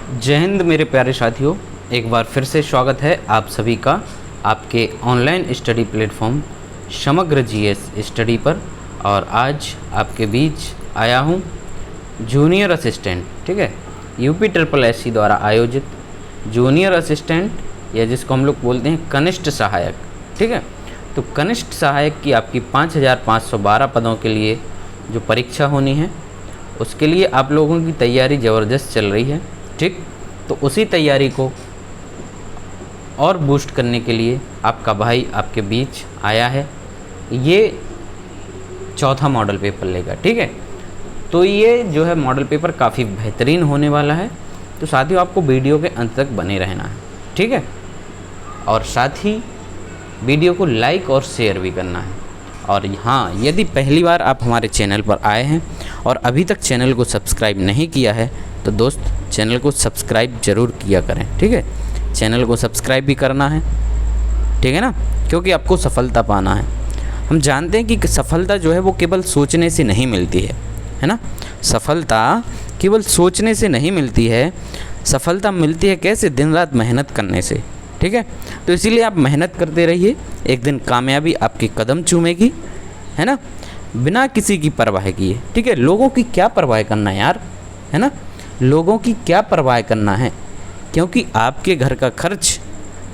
जय हिंद मेरे प्यारे साथियों, एक बार फिर से स्वागत है आप सभी का आपके ऑनलाइन स्टडी प्लेटफॉर्म समग्र जीएस स्टडी पर। और आज आपके बीच आया हूँ जूनियर असिस्टेंट, ठीक है, UP SSC द्वारा आयोजित जूनियर असिस्टेंट या जिसको हम लोग बोलते हैं कनिष्ठ सहायक, ठीक है। तो कनिष्ठ सहायक की आपकी 5512 पदों के लिए जो परीक्षा होनी है उसके लिए आप लोगों की तैयारी ज़बरदस्त चल रही है, ठीक। तो उसी तैयारी को और बूस्ट करने के लिए आपका भाई आपके बीच आया है। ये चौथा मॉडल पेपर लेगा, ठीक है। तो ये जो है मॉडल पेपर काफ़ी बेहतरीन होने वाला है। तो साथियों आपको वीडियो के अंत तक बने रहना है, ठीक है। और साथ ही वीडियो को लाइक और शेयर भी करना है। और हाँ, यदि पहली बार आप हमारे चैनल पर आए हैं और अभी तक चैनल को सब्सक्राइब नहीं किया है तो दोस्त चैनल को सब्सक्राइब ज़रूर किया करें, ठीक है। चैनल को सब्सक्राइब भी करना है, ठीक है ना, क्योंकि आपको सफलता पाना है। हम जानते हैं कि सफलता जो है वो केवल सोचने से नहीं मिलती है ना। सफलता केवल सोचने से नहीं मिलती है, सफलता मिलती है कैसे? दिन रात मेहनत करने से, ठीक है। तो इसीलिए आप मेहनत करते रहिए, एक दिन कामयाबी आपकी कदम चूमेगी, है ना, बिना किसी की परवाह किए, ठीक है। लोगों की क्या परवाह करना है यार, है ना, लोगों की क्या परवाह करना है, क्योंकि आपके घर का खर्च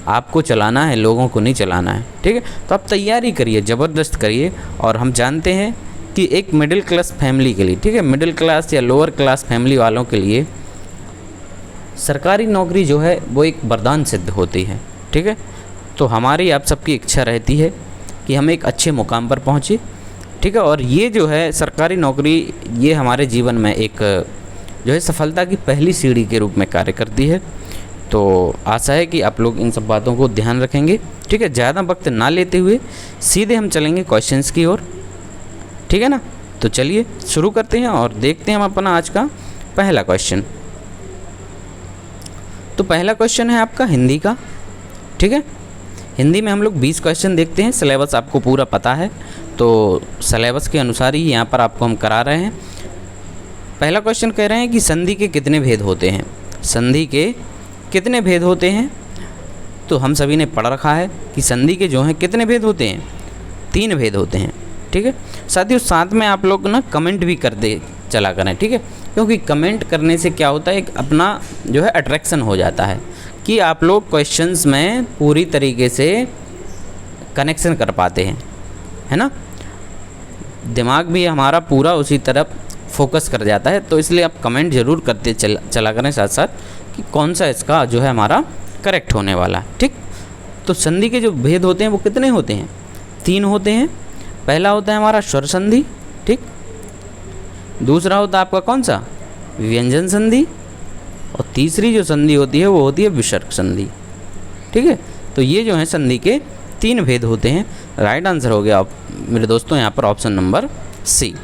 आपको चलाना है, लोगों को नहीं चलाना है, ठीक है। तो आप तैयारी करिए, ज़बरदस्त करिए। और हम जानते हैं कि एक मिडिल क्लास फैमिली के लिए, ठीक है, मिडिल क्लास या लोअर क्लास फैमिली वालों के लिए सरकारी नौकरी जो है वो एक वरदान सिद्ध होती है, ठीक है। तो हमारी आप सबकी इच्छा रहती है कि हम एक अच्छे मुकाम पर पहुँचे, ठीक है। और ये जो है सरकारी नौकरी, ये हमारे जीवन में एक जो है सफलता की पहली सीढ़ी के रूप में कार्य करती है। तो आशा है कि आप लोग इन सब बातों को ध्यान रखेंगे, ठीक है। ज़्यादा वक्त ना लेते हुए सीधे हम चलेंगे क्वेश्चंस की ओर, ठीक है ना। तो चलिए शुरू करते हैं और देखते हैं हम अपना आज का पहला क्वेश्चन। तो पहला क्वेश्चन है आपका हिंदी का, ठीक है। हिंदी में हम लोग 20 क्वेश्चन देखते हैं। सिलेबस आपको पूरा पता है, तो सिलेबस के अनुसार ही यहाँ पर आपको हम करा रहे हैं। पहला क्वेश्चन कह रहे हैं कि संधि के कितने भेद होते हैं? संधि के कितने भेद होते हैं? तो हम सभी ने पढ़ रखा है कि संधि के जो हैं कितने भेद होते हैं? 3 भेद होते हैं, ठीक है। साथियों साथ में आप लोग ना कमेंट भी कर दे चला करें, ठीक है, क्योंकि कमेंट करने से क्या होता है, एक अपना जो है अट्रैक्शन हो जाता है कि आप लोग क्वेश्चंस में पूरी तरीके से कनेक्शन कर पाते हैं, है ना। दिमाग भी हमारा पूरा उसी तरफ फोकस कर जाता है। तो इसलिए आप कमेंट ज़रूर करते चला करें साथ साथ कि कौन सा इसका जो है हमारा करेक्ट होने वाला है, ठीक। तो संधि के जो भेद होते हैं वो कितने होते हैं? 3 होते हैं। पहला होता है हमारा स्वर संधि, ठीक। दूसरा होता है आपका कौन सा? व्यंजन संधि। और तीसरी जो संधि होती है वो होती है विसर्ग संधि, ठीक है। तो ये जो है संधि के 3 भेद होते हैं। राइट आंसर हो गया मेरे दोस्तों यहाँ पर ऑप्शन नंबर सी।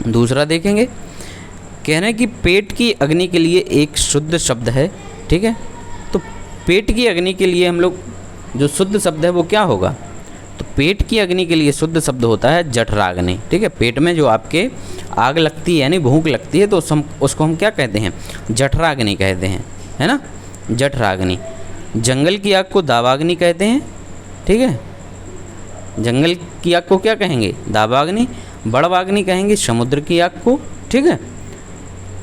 दूसरा देखेंगे, कह रहे हैं कि पेट की अग्नि के लिए एक शुद्ध शब्द है, ठीक है। तो पेट की अग्नि के लिए हम लोग जो शुद्ध शब्द है वो क्या होगा? तो पेट की अग्नि के लिए शुद्ध शब्द होता है जठराग्नि, ठीक है। पेट में जो आपके आग लगती है यानी भूख लगती है तो उसको हम क्या कहते हैं? जठराग्नि कहते हैं, है ना, जठराग्नि। जंगल की आग को दावाग्नि कहते हैं, ठीक है। जंगल की आग को क्या कहेंगे? दावाग्नि। बड़वाग्नि कहेंगे समुद्र की आग को, ठीक है।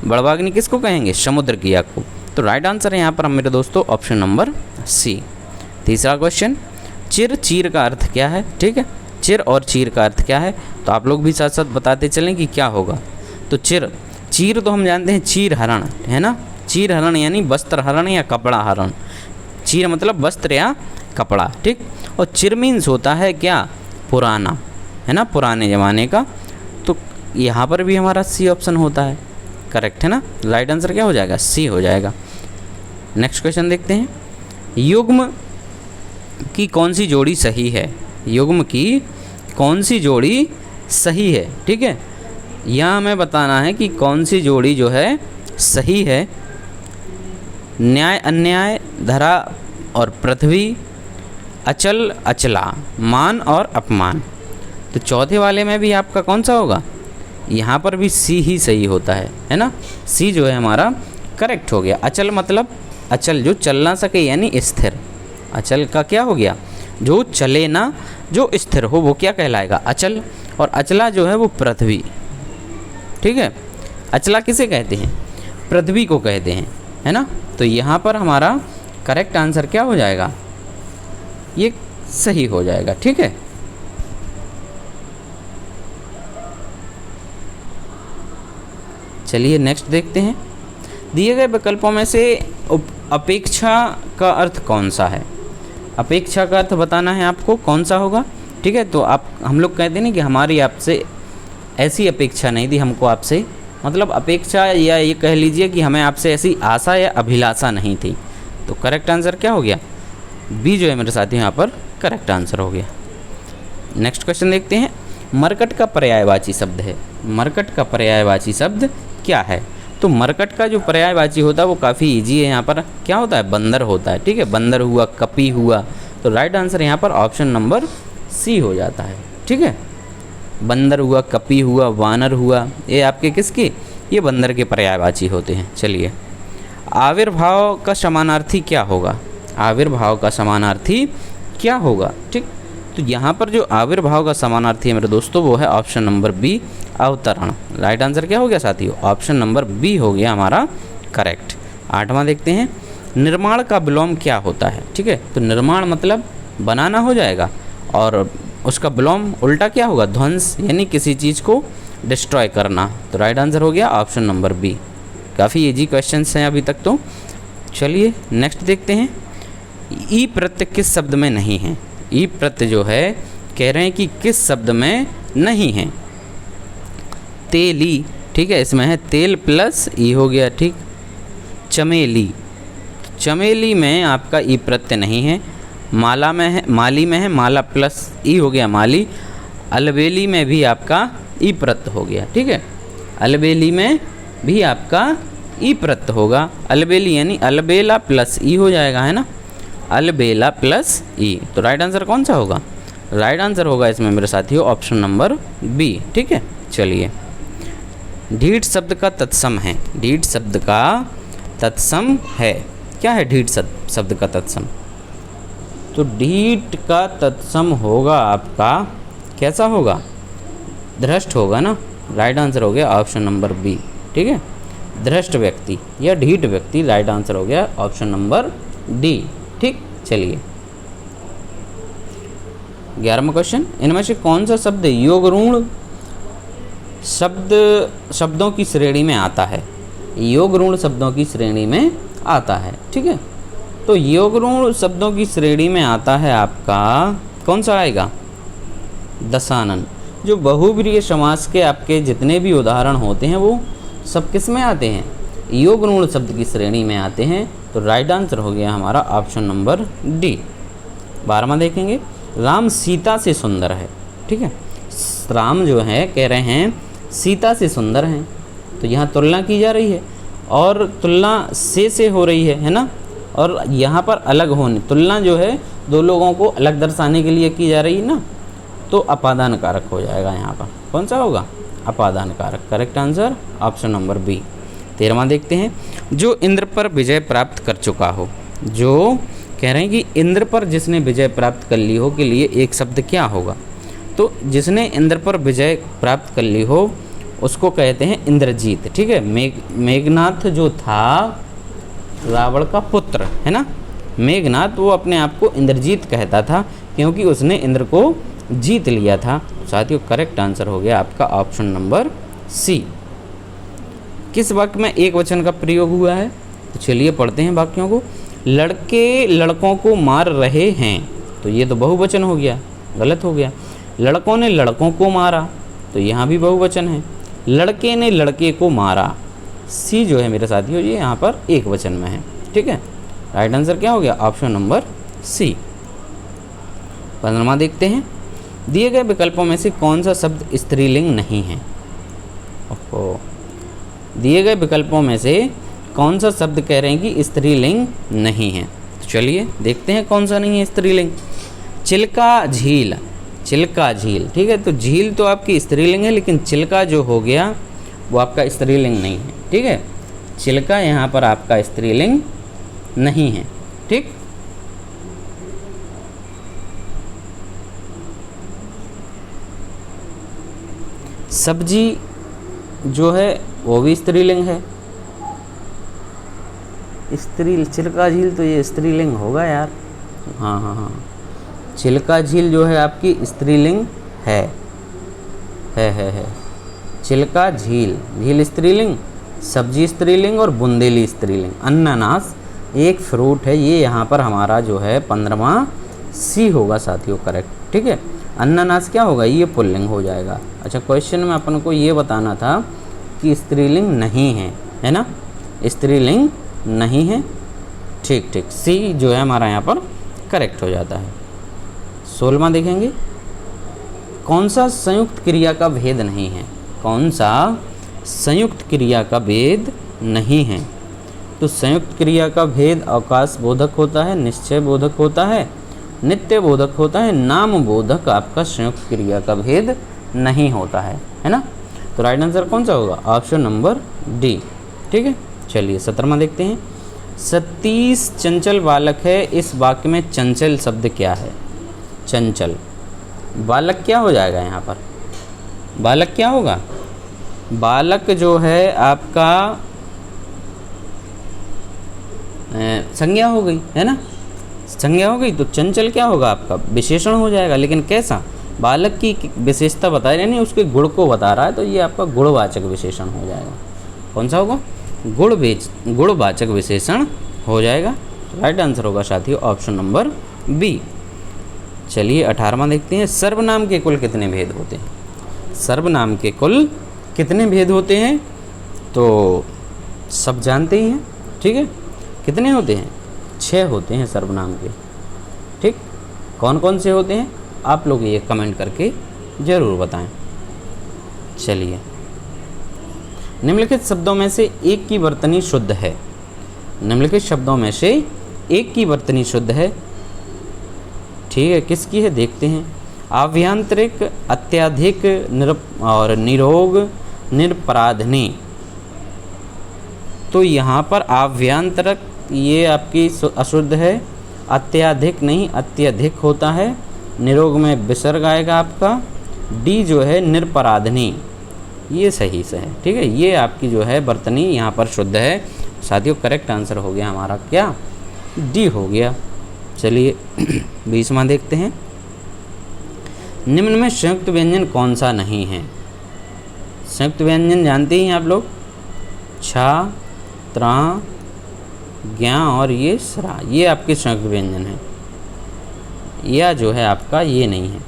बड़वाग्नि किसको कहेंगे? समुद्र की आग को। तो राइट आंसर है यहाँ पर मेरे दोस्तों ऑप्शन नंबर सी। तीसरा क्वेश्चन, चिर चीर का अर्थ क्या है? ठीक है, चिर और चीर का अर्थ क्या है? तो आप लोग भी साथ साथ बताते चलें कि क्या होगा। तो चीर तो हम जानते हैं चीर हरण, है ना। चीर हरण यानी वस्त्र हरण या कपड़ा हरण। चीर मतलब वस्त्र या कपड़ा, ठीक। और चिर मीन्स होता है क्या? पुराना, है ना, पुराने ज़माने का। तो यहाँ पर भी हमारा सी ऑप्शन होता है, करेक्ट है ना। राइट आंसर क्या हो जाएगा? सी हो जाएगा। नेक्स्ट क्वेश्चन देखते हैं, युग्म की कौन सी जोड़ी सही है? युग्म की कौन सी जोड़ी सही है, ठीक है। यहाँ हमें बताना है कि कौन सी जोड़ी जो है सही है। न्याय अन्याय, धरा और पृथ्वी, अचल अचला, मान और अपमान। तो चौथे वाले में भी आपका कौन सा होगा? यहाँ पर भी सी ही सही होता है ना। सी जो है हमारा करेक्ट हो गया। अचल मतलब अचल जो चल ना सके यानी स्थिर। अचल का क्या हो गया, जो चले ना, जो स्थिर हो वो क्या कहलाएगा, अचल। और अचला जो है वो पृथ्वी, ठीक है। अचला किसे कहते हैं, पृथ्वी को कहते हैं, है ना। तो यहाँ पर हमारा करेक्ट आंसर क्या हो जाएगा, ये सही हो जाएगा, ठीक है। चलिए नेक्स्ट देखते हैं। दिए गए विकल्पों में से अपेक्षा का अर्थ कौन सा है। अपेक्षा का अर्थ बताना है आपको कौन सा होगा, ठीक है। तो आप हम लोग कहते हैं ना कि हमारी आपसे ऐसी अपेक्षा नहीं थी, हमको आपसे मतलब अपेक्षा, या ये कह लीजिए कि हमें आपसे ऐसी आशा या अभिलाषा नहीं थी। तो करेक्ट आंसर क्या हो गया, बी जो है मेरे साथी यहाँ पर करेक्ट आंसर हो गया। नेक्स्ट क्वेश्चन देखते हैं। मरकट का पर्यायवाची शब्द है। मरकट का पर्यायवाची शब्द क्या है। तो मरकट का जो पर्यायवाची होता है वो काफ़ी इजी है। यहाँ पर क्या होता है, बंदर होता है, ठीक है। बंदर हुआ, कपी हुआ। तो राइट आंसर यहाँ पर ऑप्शन नंबर सी हो जाता है, ठीक है। बंदर हुआ, कपी हुआ, वानर हुआ, ये आपके किसके, ये बंदर के पर्यायवाची होते हैं। चलिए, आविर्भाव का समानार्थी क्या होगा। आविर्भाव का समानार्थी क्या होगा, ठीक। तो यहाँ पर जो आविर्भाव का समानार्थी है मेरे दोस्तों वो है ऑप्शन नंबर बी, अवतरण। राइट आंसर क्या हो गया साथियों, ऑप्शन नंबर बी हो गया हमारा करेक्ट। 8वां देखते हैं। निर्माण का विलोम क्या होता है, ठीक है। तो निर्माण मतलब बनाना हो जाएगा, और उसका विलोम उल्टा क्या होगा, ध्वंस, यानी किसी चीज़ को डिस्ट्रॉय करना। तो राइट आंसर हो गया ऑप्शन नंबर बी। काफ़ी इजी क्वेश्चंस हैं अभी तक तो। चलिए नेक्स्ट देखते हैं। ई प्रत्यय किस शब्द में नहीं है। ई प्रत्यय जो है कह रहे हैं कि किस शब्द में नहीं है। तेली, ठीक है, इसमें है तेल प्लस ई हो गया, ठीक। चमेली, चमेली में आपका ई प्रत्यय नहीं है। माला में है, माली में है, माला प्लस ई हो गया माली। अलबेली में भी आपका ई प्रत्यय हो गया, ठीक है। अलबेली में भी आपका ई प्रत्यय होगा। अलबेली यानी अलबेला प्लस ई हो जाएगा, है ना, अलबेला प्लस ई। तो राइट आंसर कौन सा होगा, राइट आंसर होगा इसमें मेरे साथियों ऑप्शन नंबर बी, ठीक है। चलिए, ढीठ शब्द का तत्सम है। ढीठ शब्द का तत्सम है, क्या है ढीठ शब्द का तत्सम। तो ढीठ का तत्सम होगा आपका कैसा होगा, दृष्ट होगा ना। राइट आंसर हो गया ऑप्शन नंबर बी, ठीक है। दृष्ट व्यक्ति या ढीठ व्यक्ति, राइट आंसर हो गया ऑप्शन नंबर डी, ठीक। चलिए 11वां क्वेश्चन। इनमें से कौन सा शब्द योगरूढ़ शब्दों की श्रेणी में आता है। योगरूढ़ शब्दों की श्रेणी में आता है, ठीक है। तो योगरूढ़ शब्दों की श्रेणी में आता है आपका कौन सा आएगा, दशानन। जो बहुव्रीहि समास के आपके जितने भी उदाहरण होते हैं वो सब किस में आते हैं, योगरूढ़ शब्द की श्रेणी में आते हैं। तो राइट आंसर हो गया हमारा ऑप्शन नंबर डी। 12वां देखेंगे। राम सीता से सुंदर है, ठीक है। राम जो है कह रहे हैं सीता से सुंदर हैं। तो यहाँ तुलना की जा रही है, और तुलना से हो रही है ना। और यहाँ पर अलग होने, तुलना जो है दो लोगों को अलग दर्शाने के लिए की जा रही है ना। तो अपादान कारक हो जाएगा यहाँ पर, कौन सा होगा, अपादान कारक। Correct answer option number B. 13वां देखते हैं। जो इंद्र पर विजय प्राप्त कर चुका हो। जो कह रहे हैं कि इंद्र पर जिसने विजय प्राप्त कर ली हो के लिए एक शब्द क्या होगा। तो जिसने इंद्र पर विजय प्राप्त कर ली हो उसको कहते हैं इंद्रजीत, ठीक है। मेघनाथ जो था रावण का पुत्र, है ना, मेघनाथ वो अपने आप को इंद्रजीत कहता था क्योंकि उसने इंद्र को जीत लिया था। साथियों करेक्ट आंसर हो गया आपका ऑप्शन नंबर सी। किस वाक्य में एक वचन का प्रयोग हुआ है। तो चलिए पढ़ते हैं वाक्यों को। लड़के लड़कों को मार रहे हैं। तो ये तो बहुवचन हो गया, गलत हो गया। लड़कों ने लड़कों को मारा, तो यहाँ भी बहुवचन है। लड़के ने लड़के को मारा, सी जो है मेरे साथियों ये यहाँ पर एक वचन में है, ठीक है। राइट आंसर क्या हो गया, ऑप्शन नंबर सी। 15वां देखते हैं। दिए गए विकल्पों में से कौन सा शब्द स्त्रीलिंग नहीं है। दिए गए विकल्पों में से कौन सा शब्द कह रहे हैं कि स्त्रीलिंग नहीं है। तो चलिए देखते हैं कौन सा नहीं है स्त्रीलिंग। चिल्का झील, चिल्का झील, ठीक है। तो झील तो आपकी स्त्रीलिंग है, लेकिन चिल्का जो हो गया वो आपका स्त्रीलिंग नहीं है, ठीक है। चिल्का यहाँ पर आपका स्त्रीलिंग नहीं है। ठीक, सब्जी जो है वो भी स्त्रीलिंग है। चिल्का झील तो ये स्त्रीलिंग होगा यार। हाँ हाँ हाँ, चिल्का झील जो है आपकी स्त्रीलिंग है। चिल्का झील, झील स्त्रीलिंग, सब्जी स्त्रीलिंग और बुंदेली स्त्रीलिंग। अनानास एक फ्रूट है, ये यहाँ पर हमारा जो है 15वां सी होगा साथियों, करेक्ट। ठीक है, अनानास क्या होगा, ये पुल्लिंग हो जाएगा। अच्छा, क्वेश्चन में अपन को ये बताना था कि स्त्रीलिंग नहीं है ना, स्त्रीलिंग नहीं है। ठीक, सी जो है हमारा यहाँ पर करेक्ट हो जाता है। 16वां देखेंगे, कौन सा संयुक्त क्रिया का भेद नहीं है, कौन सा संयुक्त क्रिया का भेद नहीं है। तो संयुक्त क्रिया का भेद अवकाश बोधक होता है, निश्चय बोधक होता है, नित्य बोधक होता है, नाम बोधक आपका संयुक्त क्रिया का भेद नहीं होता है ना। तो राइट आंसर कौन सा होगा, ऑप्शन नंबर डी। ठीक है, चलिए 17वां देखते हैं। सतीश चंचल बालक है, इस वाक्य में चंचल शब्द क्या है। चंचल बालक क्या हो जाएगा यहाँ पर, बालक क्या होगा, बालक जो है आपका संज्ञा हो गई है ना, संज्ञा हो गई। तो चंचल क्या होगा आपका विशेषण हो जाएगा, लेकिन कैसा, बालक की विशेषता बता रहे नहीं, उसके गुण को बता रहा है, तो ये आपका गुणवाचक विशेषण हो जाएगा। कौन सा होगा, गुणवाचक विशेषण हो जाएगा। राइट आंसर होगा साथियों ऑप्शन नंबर बी। चलिए 18वां देखते हैं। सर्वनाम के कुल कितने भेद होते हैं, सर्वनाम के कुल कितने भेद होते हैं, तो सब जानते ही हैं। ठीक है, कितने होते हैं, 6 होते हैं सर्वनाम के। ठीक, कौन कौन से होते हैं, आप लोग ये कमेंट करके ज़रूर बताएं। चलिए, निम्नलिखित शब्दों में से एक की वर्तनी शुद्ध है, निम्नलिखित शब्दों में से एक की वर्तनी शुद्ध है। ठीक है, किसकी है देखते हैं। आभ्यंतरिक, अत्यधिक, और निरोग, निरपराधनी। तो यहाँ पर आभ्यंतरक ये आपकी अशुद्ध है, अत्यधिक नहीं अत्यधिक होता है, निरोग में विसर्ग आएगा आपका, डी जो है निरपराधनी, ये सही से है। ठीक है, ये आपकी जो है वर्तनी यहाँ पर शुद्ध है साथियों। करेक्ट आंसर हो गया हमारा क्या, डी हो गया। चलिए 20वां देखते हैं। निम्न में संयुक्त व्यंजन कौन सा नहीं है। संयुक्त व्यंजन जानते हैं आप लोग, छा, त्रा, ज्ञा और ये सरा, ये आपके संयुक्त व्यंजन है। या जो है आपका ये नहीं है,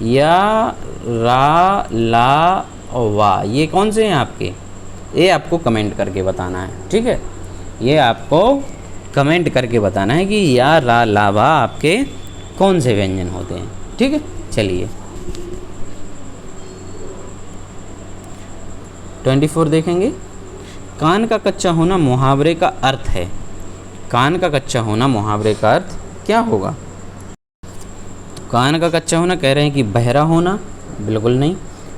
या, रा, ला और वाह, ये कौन से हैं आपके, ये आपको कमेंट करके बताना है। ठीक है, ये आपको कमेंट करके बताना है कि या, रा, ला, वाह आपके कौन से व्यंजन होते हैं। ठीक है, चलिए 24 देखेंगे। कान का कच्चा होना मुहावरे का अर्थ है, कान का कच्चा होना मुहावरे का अर्थ क्या होगा। तो कान का कच्चा होना कह रहे हैं कि बहरा होना, बिल्कुल नहीं।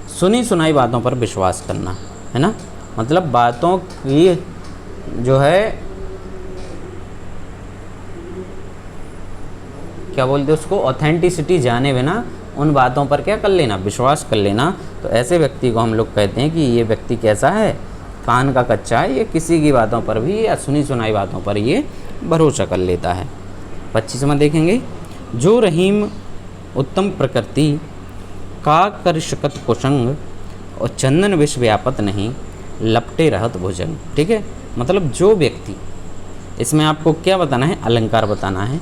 सुनी सुनाई बातों पर विश्वास करना, है ना, मतलब बातों की जो है क्या बोलते हैं उसको, ऑथेंटिसिटी जाने बिना उन बातों पर क्या कर लेना, विश्वास कर लेना। तो ऐसे व्यक्ति को हम लोग कहते हैं कि ये व्यक्ति कैसा है, कान का कच्चा है, ये किसी की बातों पर भी या सुनी सुनाई बातों पर ये भरोसा कर लेता है। 25वां देखेंगे। जो रहीम उत्तम प्रकृति का कर शकत कुसंग और चंदन विष व्यापत नहीं, लपटे रहत भुजंग। ठीक है, मतलब जो व्यक्ति, इसमें आपको क्या बताना है, अलंकार बताना है।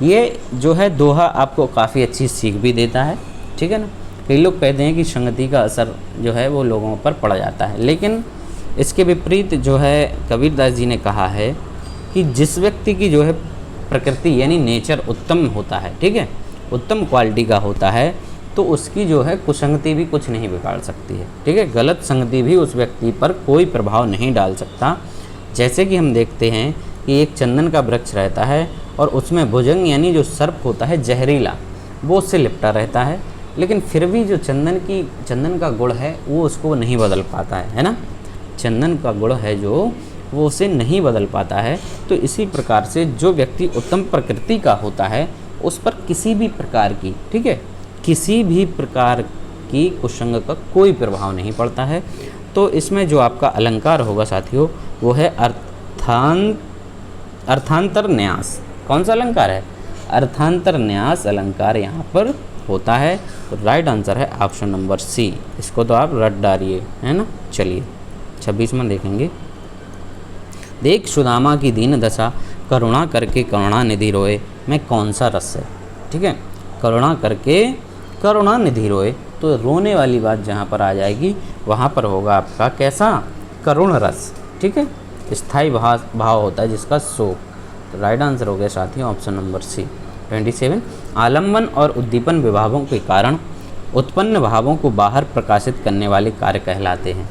ये जो है दोहा आपको काफ़ी अच्छी सीख भी देता है। ठीक है ना, कई लोग कहते हैं कि संगति का असर जो है वो लोगों पर पड़ जाता है, लेकिन इसके विपरीत जो है कबीरदास जी ने कहा है कि जिस व्यक्ति की जो है प्रकृति यानी नेचर उत्तम होता है, ठीक है, उत्तम क्वालिटी का होता है, तो उसकी जो है कुसंगति भी कुछ नहीं बिगाड़ सकती है। ठीक है, गलत संगति भी उस व्यक्ति पर कोई प्रभाव नहीं डाल सकता। जैसे कि हम देखते हैं कि एक चंदन का वृक्ष रहता है और उसमें भुजंग यानी जो सर्प होता है जहरीला, वो उससे लिपटा रहता है, लेकिन फिर भी जो चंदन का गुण है वो उसको नहीं बदल पाता है ना। चंदन का गुण है जो वो उसे नहीं बदल पाता है। तो इसी प्रकार से जो व्यक्ति उत्तम प्रकृति का होता है उस पर किसी भी प्रकार की, ठीक है, किसी भी प्रकार की कुसंग का कोई प्रभाव नहीं पड़ता है। तो इसमें जो आपका अलंकार होगा साथियों वो है अर्थांतर न्यास। कौन सा अलंकार है? अर्थांतर न्यास अलंकार यहाँ पर होता है। तो राइट आंसर है ऑप्शन नंबर सी। इसको तो आप रट डालिए, है ना। चलिए 26वां देखेंगे। देख सुदामा की दीन दशा, करुणा करके करुणा निधि रोए, में कौन सा रस है? ठीक है, करुणा करके करुणा निधि रोए, तो रोने वाली बात जहाँ पर आ जाएगी वहाँ पर होगा आपका कैसा? करुण रस। ठीक है, स्थायी भाव होता है जिसका शोक। तो राइट आंसर हो गया साथियों ऑप्शन नंबर सी। 27 आलम्बन और उद्दीपन विभावों के कारण उत्पन्न भावों को बाहर प्रकाशित करने वाले कार्य कहलाते हैं।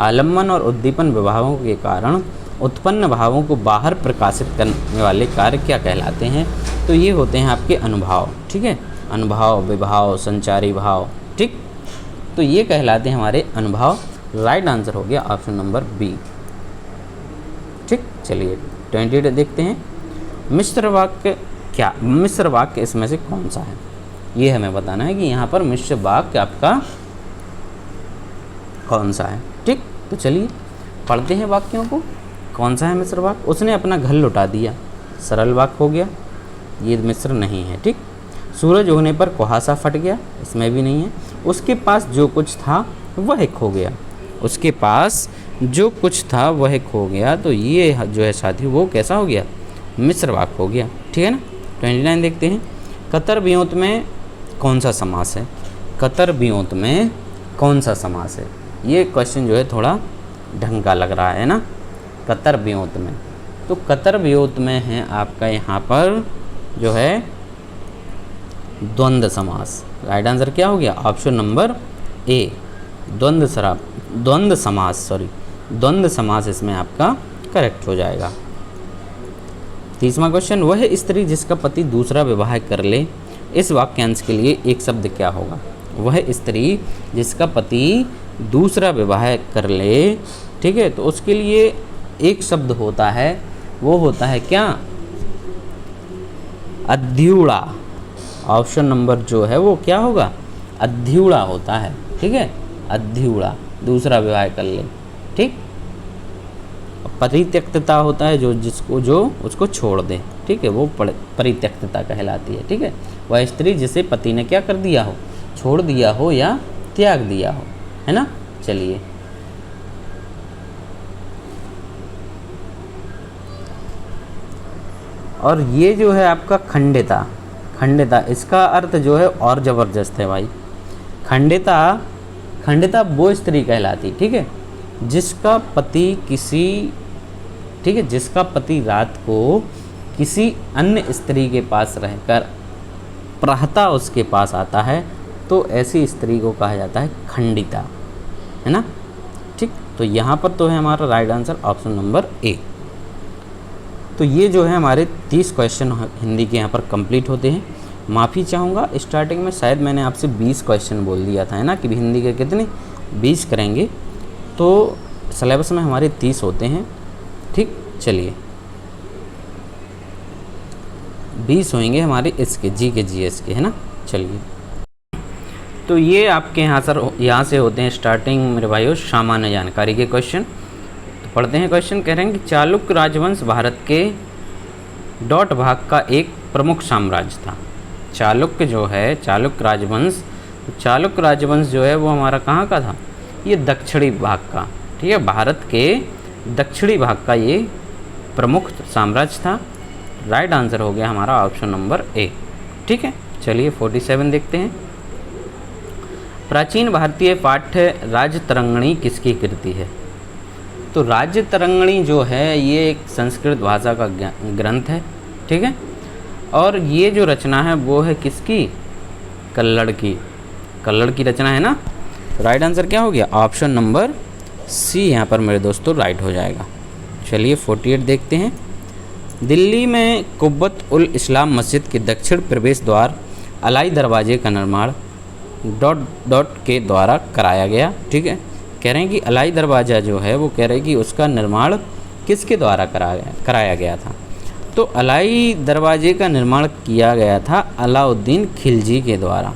आलम्बन और उद्दीपन विभावों के कारण उत्पन्न भावों को बाहर प्रकाशित करने वाले कार्य क्या कहलाते हैं? तो ये होते हैं आपके अनुभाव। ठीक है, अनुभाव, विभाव, संचारी भाव। ठीक, तो ये कहलाते हैं हमारे अनुभाव। राइट आंसर हो गया ऑप्शन नंबर बी। ठीक, चलिए 28 देखते हैं। मिश्र वाक्य क्या? मिश्र वाक्य इसमें से कौन सा है? ये हमें बताना है कि यहाँ पर मिश्र वाक्य आपका कौन सा है। ठीक, तो चलिए पढ़ते हैं वाक्यों को। कौन सा है मिश्र वाक्य? उसने अपना घर लुटा दिया, सरल वाक्य हो गया, ये मिश्र नहीं है। ठीक, सूरज उगने पर कुहासा फट गया, इसमें भी नहीं है। उसके पास जो कुछ था वह खो गया, उसके पास जो कुछ था वह खो गया, तो ये जो है साथी वो कैसा हो गया? मिश्र वाक्य हो गया। ठीक है ना। 29 देखते हैं। कतर वियोत में कौन सा समास है? कतर वियोत में कौन सा समास है? ये क्वेश्चन जो है थोड़ा ढंग का लग रहा है ना। कतर वियोत में, तो कतर वियोत में है आपका यहाँ पर जो है द्वंद्व समास। राइट आंसर क्या हो गया? ऑप्शन नंबर ए, द्वंद्व समास इसमें आपका करेक्ट हो जाएगा। 30वां क्वेश्चन, वह स्त्री जिसका पति दूसरा विवाह कर ले, इस वाक्यांश के लिए एक शब्द क्या होगा? वह स्त्री जिसका पति दूसरा विवाह कर ले, ठीक है, तो उसके लिए एक शब्द होता है, वो होता है क्या? अध्युड़ा। ऑप्शन नंबर जो है वो क्या होगा? अध्युड़ा होता है। ठीक है, अध्युड़ा, दूसरा विवाह कर ले। ठीक, परित्यक्तता होता है जो उसको छोड़ दे। ठीक है, वो परित्यक्तता कहलाती है। ठीक है, वह स्त्री जिसे पति ने क्या कर दिया हो? छोड़ दिया हो या त्याग दिया हो, है ना। चलिए और ये जो है आपका खंडिता, इसका अर्थ जो है और ज़बरदस्त है भाई। खंडिता वो स्त्री कहलाती, ठीक है, जिसका पति जिसका पति रात को किसी अन्य स्त्री के पास रहकर प्रातः उसके पास आता है, तो ऐसी स्त्री को कहा जाता है खंडिता, है ना। ठीक, तो यहाँ पर तो है हमारा right answer option number A. तो ये जो है हमारे 30 क्वेश्चन हिंदी के यहाँ पर कंप्लीट होते हैं। माफ़ी चाहूँगा, स्टार्टिंग में शायद मैंने आपसे 20 क्वेश्चन बोल दिया था, है ना, कि हिंदी के कितने 20 करेंगे, तो सिलेबस में हमारे 30 होते हैं। ठीक, चलिए 20 होंगे हमारे इसके जी के जीएस के, है ना। चलिए, तो ये आपके यहाँ से होते हैं स्टार्टिंग मेरे भाइयों सामान्य जानकारी के क्वेश्चन। तो पढ़ते हैं क्वेश्चन। कह रहे हैं कि चालुक्य राजवंश भारत के डॉट भाग का एक प्रमुख साम्राज्य था। चालुक्य राजवंश जो है वो हमारा कहाँ का था? ये दक्षिणी भाग का, ठीक है, भारत के दक्षिणी भाग का ये प्रमुख साम्राज्य था। राइट आंसर हो गया हमारा ऑप्शन नंबर ए। ठीक है, चलिए 47 देखते हैं। प्राचीन भारतीय पाठ्य राजतरंगिणी किसकी कृति है? तो राजतरंगिणी जो है ये एक संस्कृत भाषा का ग्रंथ है। ठीक है, और ये जो रचना है वो है किसकी? कल्लड़ की रचना है ना। राइट आंसर क्या हो गया? ऑप्शन नंबर सी यहाँ पर मेरे दोस्तों राइट हो जाएगा। चलिए 48 देखते हैं। दिल्ली में कुब्बत उल इस्लाम मस्जिद के दक्षिण प्रवेश द्वार अलाई दरवाजे का निर्माण ... के द्वारा कराया गया। ठीक है, कह रहे हैं कि अलाई दरवाज़ा जो है वो कह रहे हैं कि उसका निर्माण किसके द्वारा कराया गया था। तो अलाई दरवाजे का निर्माण किया गया था अलाउद्दीन खिलजी के द्वारा।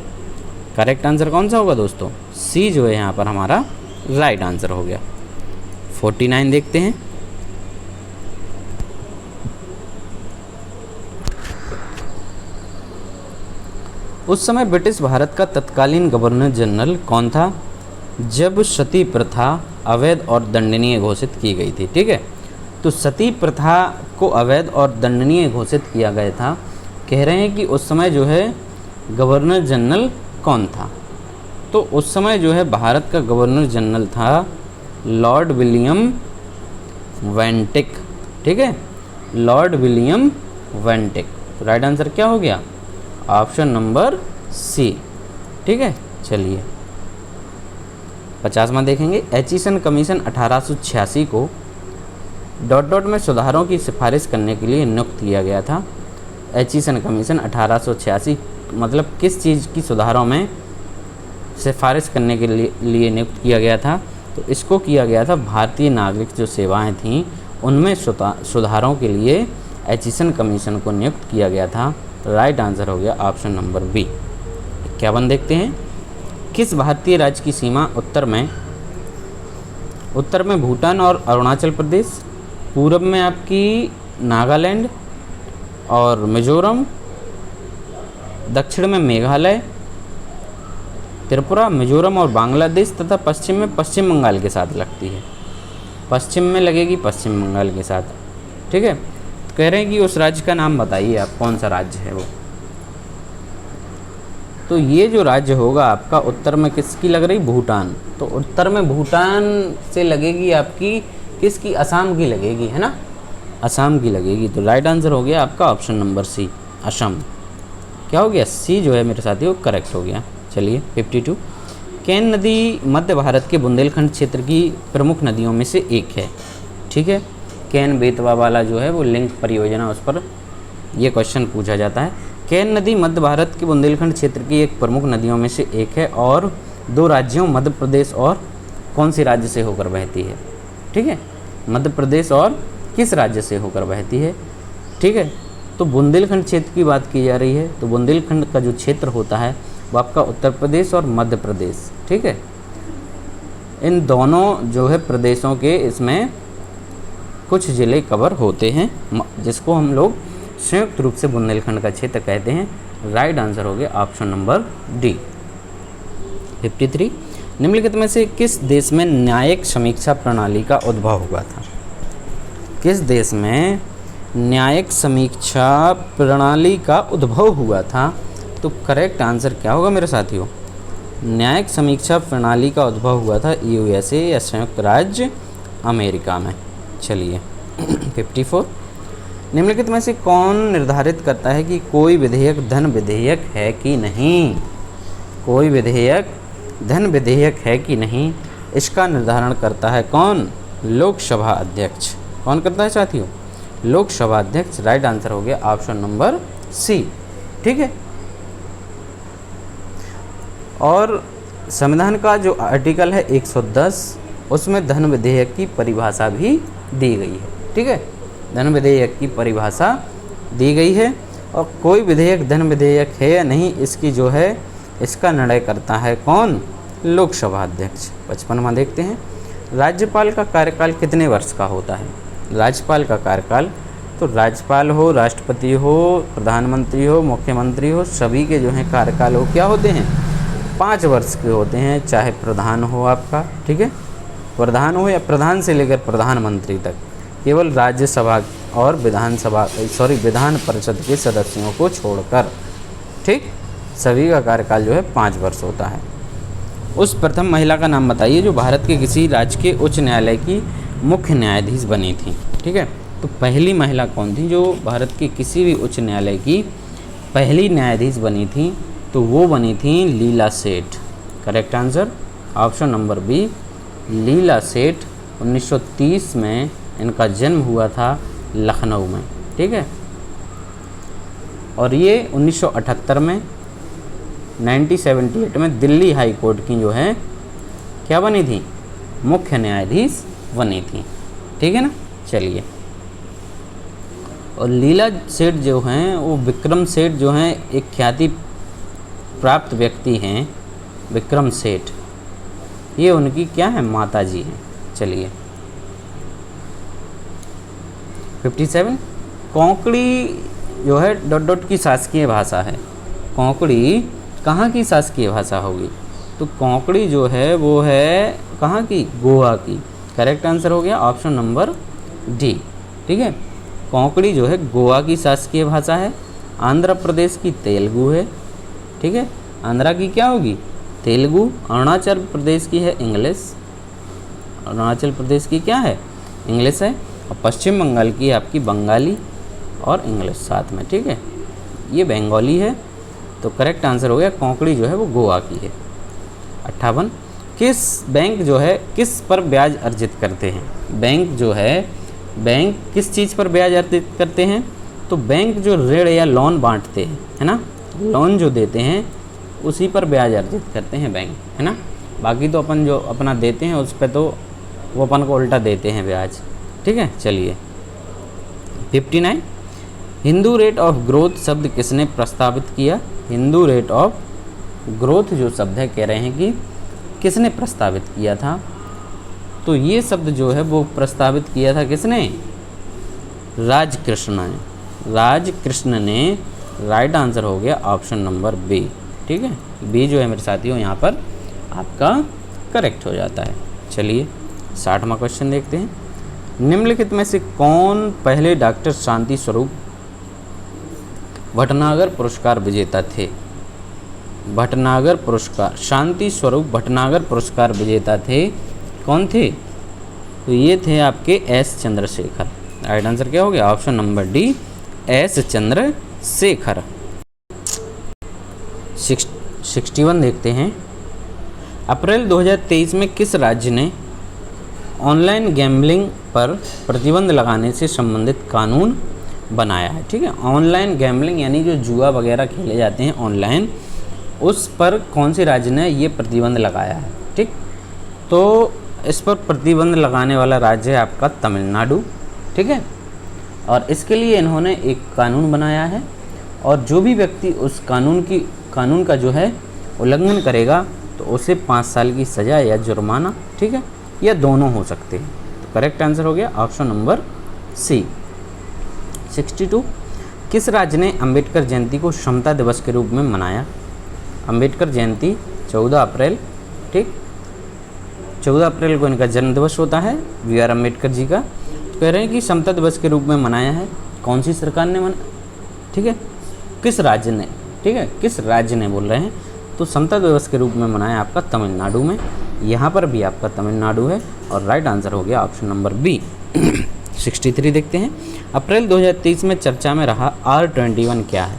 करेक्ट आंसर कौन सा होगा दोस्तों? सी जो है यहाँ पर हमारा राइट आंसर हो गया। 49 देखते हैं। उस समय ब्रिटिश भारत का तत्कालीन गवर्नर जनरल कौन था जब सती प्रथा अवैध और दंडनीय घोषित की गई थी? ठीक है, तो सती प्रथा को अवैध और दंडनीय घोषित किया गया था। कह रहे हैं कि उस समय जो है गवर्नर जनरल कौन था? तो उस समय जो है भारत का गवर्नर जनरल था लॉर्ड विलियम वेंटिक। ठीक है, लॉर्ड विलियम वेंटिक। तो राइट आंसर क्या हो गया? Option number C. ठीक है, चलिए 50वां देखेंगे। Aitchison commission 1886 co dot dot में सुधारों की सिफारिश करने के लिए नियुक्त किया गया था। एचिसन कमीशन 1886 मतलब किस चीज़ की सुधारों में सिफारिश करने के लिए नियुक्त किया गया था? तो इसको किया गया था भारतीय नागरिक जो सेवाएं थीं उनमें सुधारों के लिए एचिसन कमीशन को नियुक्त किया गया था। राइट आंसर हो गया ऑप्शन नंबर बी। 51 देखते हैं। किस भारतीय राज्य की सीमा उत्तर में भूटान और अरुणाचल प्रदेश, पूरब में आपकी नागालैंड और मिजोरम, दक्षिण में मेघालय, त्रिपुरा, मिजोरम और बांग्लादेश तथा पश्चिम में पश्चिम बंगाल के साथ लगती है। पश्चिम में लगेगी पश्चिम बंगाल के साथ। ठीक है, तो कह रहे हैं कि उस राज्य का नाम बताइए आप, कौन सा राज्य है वो। तो ये जो राज्य होगा आपका उत्तर में किसकी लग रही? भूटान। तो उत्तर में भूटान से लगेगी आपकी किसकी? असम की लगेगी, है ना, असम की लगेगी। तो राइट आंसर हो गया आपका ऑप्शन नंबर सी, असम। क्या हो गया? सी जो है मेरे साथी वो करेक्ट हो गया। चलिए 52। केन नदी मध्य भारत के बुंदेलखंड क्षेत्र की प्रमुख नदियों में से एक है। ठीक है, केन बेतवा वाला जो है वो लिंक परियोजना, उस पर ये क्वेश्चन पूछा जाता है। केन नदी मध्य भारत के बुंदेलखंड क्षेत्र की एक प्रमुख नदियों में से एक है और दो राज्यों मध्य प्रदेश और कौन से राज्य से होकर बहती है? ठीक है, मध्य प्रदेश और किस राज्य से होकर बहती है? ठीक है, तो बुंदेलखंड क्षेत्र की बात की जा रही है। तो बुंदेलखंड का जो क्षेत्र होता है वो आपका उत्तर प्रदेश और मध्य प्रदेश। ठीक है, इन दोनों जो है प्रदेशों के इसमें कुछ ज़िले कवर होते हैं जिसको हम लोग संयुक्त रूप से बुंदेलखंड का क्षेत्र कहते हैं। राइट आंसर हो गया ऑप्शन नंबर डी। 53। निम्नलिखित में से किस देश में न्यायिक समीक्षा प्रणाली का उद्भव हुआ था? किस देश में न्यायिक समीक्षा प्रणाली का उद्भव हुआ था? तो करेक्ट आंसर क्या होगा मेरे साथियों? न्यायिक समीक्षा प्रणाली का उद्भव हुआ था यूएसए या संयुक्त राज्य अमेरिका में। चलिए 54। निम्नलिखित में से कौन निर्धारित करता है कि कोई विधेयक धन विधेयक है कि नहीं? कोई विधेयक धन विधेयक है कि नहीं, इसका निर्धारण करता है कौन? लोकसभा अध्यक्ष। कौन करता है साथियों? लोकसभा अध्यक्ष। राइट आंसर हो गया ऑप्शन नंबर सी। ठीक है, और संविधान का जो आर्टिकल है 110 उसमें धन विधेयक की परिभाषा भी दी गई है। ठीक है, धन विधेयक की परिभाषा दी गई है और कोई विधेयक धन विधेयक है या नहीं इसकी जो है इसका निर्णय करता है कौन? लोकसभा अध्यक्ष। 55वां देखते हैं। राज्यपाल का कार्यकाल कितने वर्ष का होता है? राज्यपाल का कार्यकाल, तो राज्यपाल हो, राष्ट्रपति हो, प्रधानमंत्री हो, मुख्यमंत्री हो, सभी के जो हैं कार्यकाल हो क्या होते हैं? 5 वर्ष के होते हैं। चाहे प्रधान हो आपका, ठीक है, प्रधान हो या प्रधान से लेकर प्रधानमंत्री तक, केवल राज्यसभा और विधान परिषद के सदस्यों को छोड़कर, ठीक, सभी का कार्यकाल जो है 5 वर्ष होता है। उस प्रथम महिला का नाम बताइए जो भारत के किसी राज्य के उच्च न्यायालय की मुख्य न्यायाधीश बनी थी। ठीक है, तो पहली महिला कौन थी जो भारत के किसी भी उच्च न्यायालय की पहली न्यायाधीश बनी थी? तो वो बनी थी Leela Seth. Correct answer option number B, Leela Seth. 1930 में इनका जन्म हुआ था लखनऊ में। ठीक है, और ये 1978 में 1978 में दिल्ली हाई कोर्ट की जो है क्या बनी थी? मुख्य न्यायाधीश बनी थी। ठीक है ना। चलिए, और लीला सेठ जो हैं वो विक्रम सेठ जो हैं एक ख्याति प्राप्त व्यक्ति हैं, विक्रम सेठ, ये उनकी क्या है, माता जी हैं। चलिए 57, कोंकणी जो है डॉट डॉट की शासकीय भाषा है। कोंकणी कहाँ की शासकीय भाषा होगी, तो कोंकणी जो है वो है कहाँ की, गोवा की। करेक्ट आंसर हो गया ऑप्शन नंबर डी। ठीक है, कोंकणी जो है गोवा की शासकीय भाषा है। आंध्र प्रदेश की तेलुगु है। ठीक है, आंध्रा की क्या होगी, तेलुगु। अरुणाचल प्रदेश की है इंग्लिश, अरुणाचल प्रदेश की क्या है, इंग्लिश है। और पश्चिम बंगाल की आपकी बंगाली और इंग्लिश साथ में। ठीक है, ये बंगाली है। तो करेक्ट आंसर हो गया कोंकणी जो है वो गोवा की है। 58, किस बैंक जो है किस पर ब्याज अर्जित करते हैं। बैंक जो है, बैंक किस चीज़ पर ब्याज अर्जित करते हैं, तो बैंक जो ऋण या लोन बांटते हैं, है ना, लोन जो देते हैं उसी पर ब्याज अर्जित करते हैं बैंक, है ना। बाकी तो अपन जो अपना देते हैं उस पर तो वो अपन को उल्टा देते हैं ब्याज। ठीक है। चलिए 59, हिंदू रेट ऑफ ग्रोथ शब्द किसने प्रस्तावित किया। हिंदू रेट ऑफ ग्रोथ जो शब्द है कह रहे हैं कि किसने प्रस्तावित किया था, तो ये शब्द जो है वो प्रस्तावित किया था किसने, राजकृष्ण ने। राजकृष्ण ने। राइट आंसर हो गया ऑप्शन नंबर बी। ठीक है, बी जो है मेरे साथियों यहाँ पर आपका करेक्ट हो जाता है। चलिए 60वां क्वेश्चन देखते हैं। निम्नलिखित में से कौन पहले डॉक्टर शांति स्वरूप भटनागर पुरस्कार विजेता थे। भटनागर पुरस्कार, शांति स्वरूप भटनागर पुरस्कार विजेता थे, कौन थे, तो ये थे आपके एस चंद्रशेखर। राइट आंसर क्या हो गया option number D, S Chandrashekhar. 61 देखते हैं। अप्रैल 2023 में किस राज्य ने ऑनलाइन गैम्बलिंग पर प्रतिबंध लगाने से संबंधित कानून बनाया है। ठीक है, ऑनलाइन गैम्बलिंग यानी जो जुआ वगैरह खेले जाते हैं ऑनलाइन, उस पर कौन से राज्य ने ये प्रतिबंध लगाया है। ठीक, तो इस पर प्रतिबंध लगाने वाला राज्य है आपका तमिलनाडु। ठीक है, और इसके लिए इन्होंने एक कानून बनाया है, और जो भी व्यक्ति उस कानून का जो है उल्लंघन करेगा तो उसे 5 साल की सज़ा या जुर्माना, ठीक है, या दोनों हो सकते हैं। तो करेक्ट आंसर हो गया ऑप्शन नंबर सी। 62, किस राज्य ने अंबेडकर जयंती को समता दिवस के रूप में मनाया। अंबेडकर जयंती 14 अप्रैल, ठीक, 14 अप्रैल को इनका जन्म दिवस होता है, वी आर अम्बेडकर जी का। तो कह रहे हैं कि समता दिवस के रूप में मनाया है। कौन सी सरकार ने ठीक है, किस राज्य ने, ठीक है, किस राज्य ने बोल रहे हैं, तो समता दिवस के रूप में मनाया आपका तमिलनाडु में। यहाँ पर भी आपका तमिलनाडु है, और राइट आंसर हो गया ऑप्शन नंबर बी। 63 देखते हैं। अप्रैल 2023 में चर्चा में रहा R21 क्या है।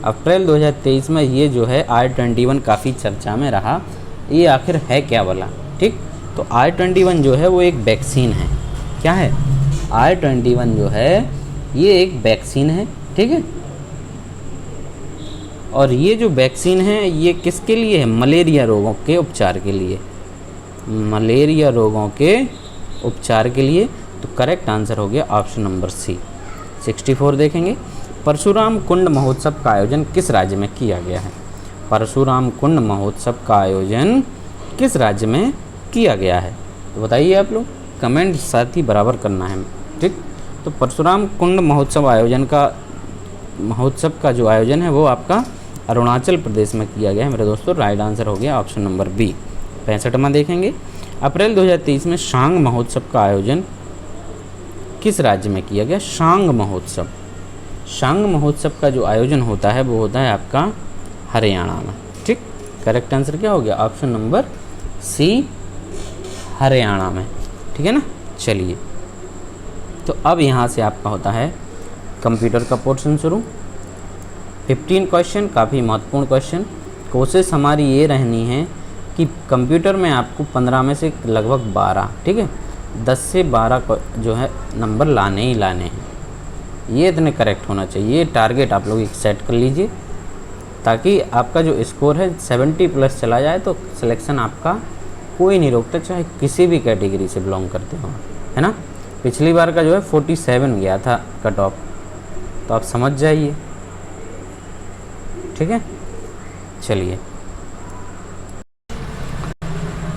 अप्रैल 2023 में ये जो है R21 काफ़ी चर्चा में रहा, ये आखिर है क्या वाला। ठीक, तो R21 जो है वो एक वैक्सीन है। क्या है, R21 जो है ये एक वैक्सीन है। ठीक है, और ये जो वैक्सीन है ये किसके लिए है, मलेरिया रोगों के उपचार के लिए, मलेरिया रोगों के उपचार के लिए। तो करेक्ट आंसर हो गया ऑप्शन नंबर सी। 64 देखेंगे। परशुराम कुंड महोत्सव का आयोजन किस राज्य में किया गया है। परशुराम कुंड महोत्सव का आयोजन किस राज्य में किया गया है, तो बताइए आप लोग, कमेंट साथ ही बराबर करना है। ठीक, तो परशुराम कुंड महोत्सव का जो आयोजन है वो आपका अरुणाचल प्रदेश में किया गया है मेरे दोस्तों। राइट आंसर हो गया ऑप्शन नंबर बी। 65वां देखेंगे। अप्रैल 2023 में शांग महोत्सव का आयोजन किस राज्य में किया गया। शांग महोत्सव, शांग महोत्सव का जो आयोजन होता है वो होता है आपका हरियाणा में। ठीक, करेक्ट आंसर क्या हो गया ऑप्शन नंबर सी, हरियाणा में। ठीक है ना। चलिए, तो अब यहाँ से आपका होता है कंप्यूटर का पोर्शन शुरू। 15 क्वेश्चन, काफ़ी महत्वपूर्ण क्वेश्चन। कोशिश हमारी ये रहनी है कि कंप्यूटर में आपको 15 में से लगभग 12, ठीक है, 10 से 12 जो है नंबर लाने ही लाने हैं। ये इतने करेक्ट होना चाहिए। ये टारगेट आप लोग एक सेट कर लीजिए, ताकि आपका जो स्कोर है 70 प्लस चला जाए तो सिलेक्शन आपका कोई नहीं रोकता, चाहे किसी भी कैटेगरी से बिलोंग करते हो, है ना। पिछली बार का जो है 47 गया था कट ऑफ, तो आप समझ जाइए, ठीक है। चलिए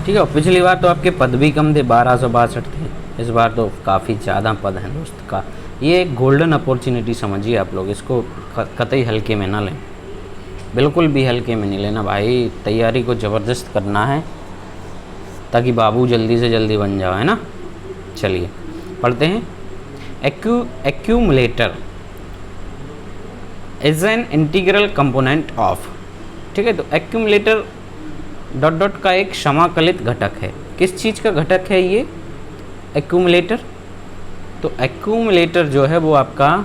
ठीक है, पिछली बार तो आपके पद भी कम थे, 1262 थे, इस बार तो काफ़ी ज़्यादा पद हैं दोस्त का। ये एक गोल्डन अपॉर्चुनिटी समझिए आप लोग, इसको कतई हल्के में ना लें, बिल्कुल भी हल्के में नहीं लेना भाई। तैयारी को ज़बरदस्त करना है ताकि बाबू जल्दी से जल्दी बन जाओ, है ना। चलिए पढ़ते हैं। Accumulator is an integral component of, ठीक है। तो एक्यूमुलेटर डॉट डॉट का एक समाकलित घटक है। किस चीज़ का घटक है ये एक्यूमुलेटर? तो एक्यूमुलेटर जो है वो आपका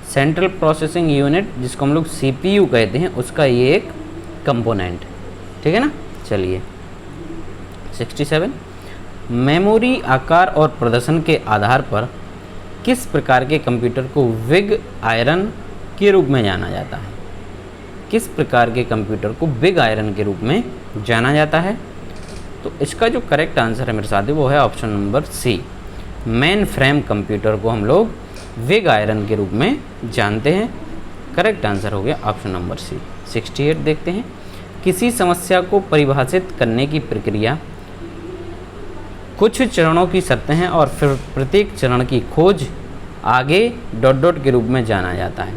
सेंट्रल प्रोसेसिंग यूनिट, जिसको हम लोग सीपीयू कहते हैं, उसका ये एक कंपोनेंट, ठीक है ना। चलिए 67, मेमोरी आकार और प्रदर्शन के आधार पर किस प्रकार के कंप्यूटर को बिग आयरन के रूप में जाना जाता है? किस प्रकार के कंप्यूटर को बिग आयरन के रूप में जाना जाता है? तो इसका जो करेक्ट आंसर है मेरे साथ वो है option number C. Mainframe computer को हम लोग बिग आयरन के रूप में जानते हैं। करेक्ट आंसर हो गया ऑप्शन नंबर सी। 68 देखते हैं। किसी समस्या को परिभाषित करने की प्रक्रिया कुछ चरणों की शर्तें हैं और फिर प्रत्येक चरण की खोज आगे डॉट डॉट के रूप में जाना जाता है।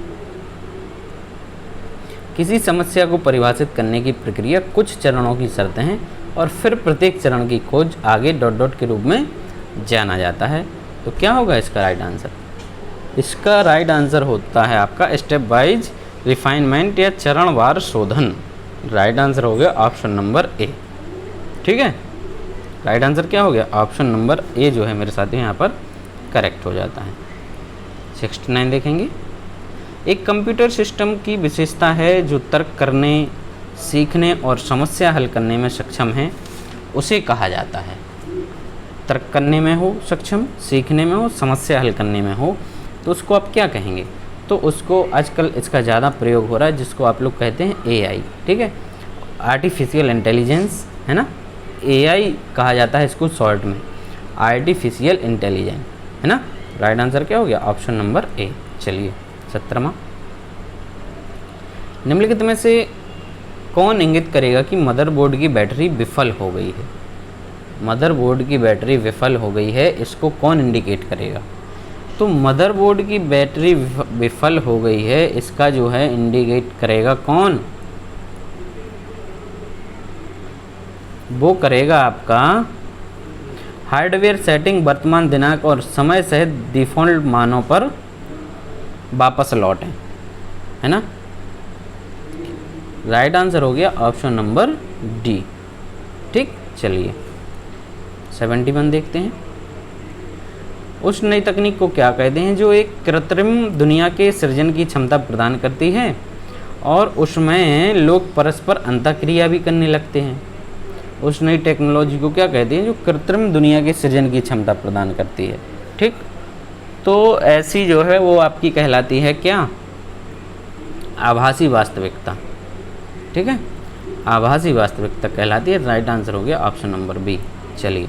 किसी समस्या को परिभाषित करने की प्रक्रिया कुछ चरणों की शर्तें हैं और फिर प्रत्येक चरण की खोज आगे डॉट डॉट के रूप में जाना जाता है। तो क्या होगा इसका राइट आंसर? इसका राइट आंसर होता है आपका स्टेप वाइज रिफाइनमेंट या चरणवार शोधन। राइट आंसर हो गया ऑप्शन नंबर ए, ठीक है। राइट आंसर क्या हो गया? ऑप्शन नंबर ए जो है मेरे साथ यहाँ पर करेक्ट हो जाता है। 69 देखेंगे। एक कंप्यूटर सिस्टम की विशेषता है जो तर्क करने, सीखने और समस्या हल करने में सक्षम है, उसे कहा जाता है। तर्क करने में हो सक्षम, सीखने में हो, समस्या हल करने में हो, तो उसको आप क्या कहेंगे? तो उसको आजकल इसका ज़्यादा प्रयोग हो रहा है, जिसको आप लोग कहते हैं एआई, ठीक है, आर्टिफिशियल इंटेलिजेंस, है ना। एआई कहा जाता है इसको शॉर्ट में, आर्टिफिशियल इंटेलिजेंस, है ना। राइट आंसर क्या हो गया? Option number A. चलिए 17वां, निम्नलिखित में से कौन इंगित करेगा कि मदरबोर्ड की बैटरी विफल हो गई है? मदरबोर्ड की बैटरी विफल हो गई है, इसको कौन इंडिकेट करेगा? तो मदरबोर्ड की बैटरी विफल हो गई है, इसका जो है इंडिकेट करेगा कौन? वो करेगा आपका हार्डवेयर सेटिंग वर्तमान दिनांक और समय सहित डिफ़ॉल्ट मानों पर वापस लौटें, है ना। राइट आंसर हो गया ऑप्शन नंबर डी, ठीक। चलिए 71 देखते हैं। उस नई तकनीक को क्या कहते हैं जो एक कृत्रिम दुनिया के सृजन की क्षमता प्रदान करती है और उसमें लोग परस्पर अंतःक्रिया भी करने लगते हैं? उस नई टेक्नोलॉजी को क्या कहते हैं जो कृत्रिम दुनिया के सृजन की क्षमता प्रदान करती है, ठीक। तो ऐसी जो है वो आपकी कहलाती है क्या? आभासी वास्तविकता, ठीक है, आभासी वास्तविकता कहलाती है। राइट आंसर हो गया ऑप्शन नंबर बी। चलिए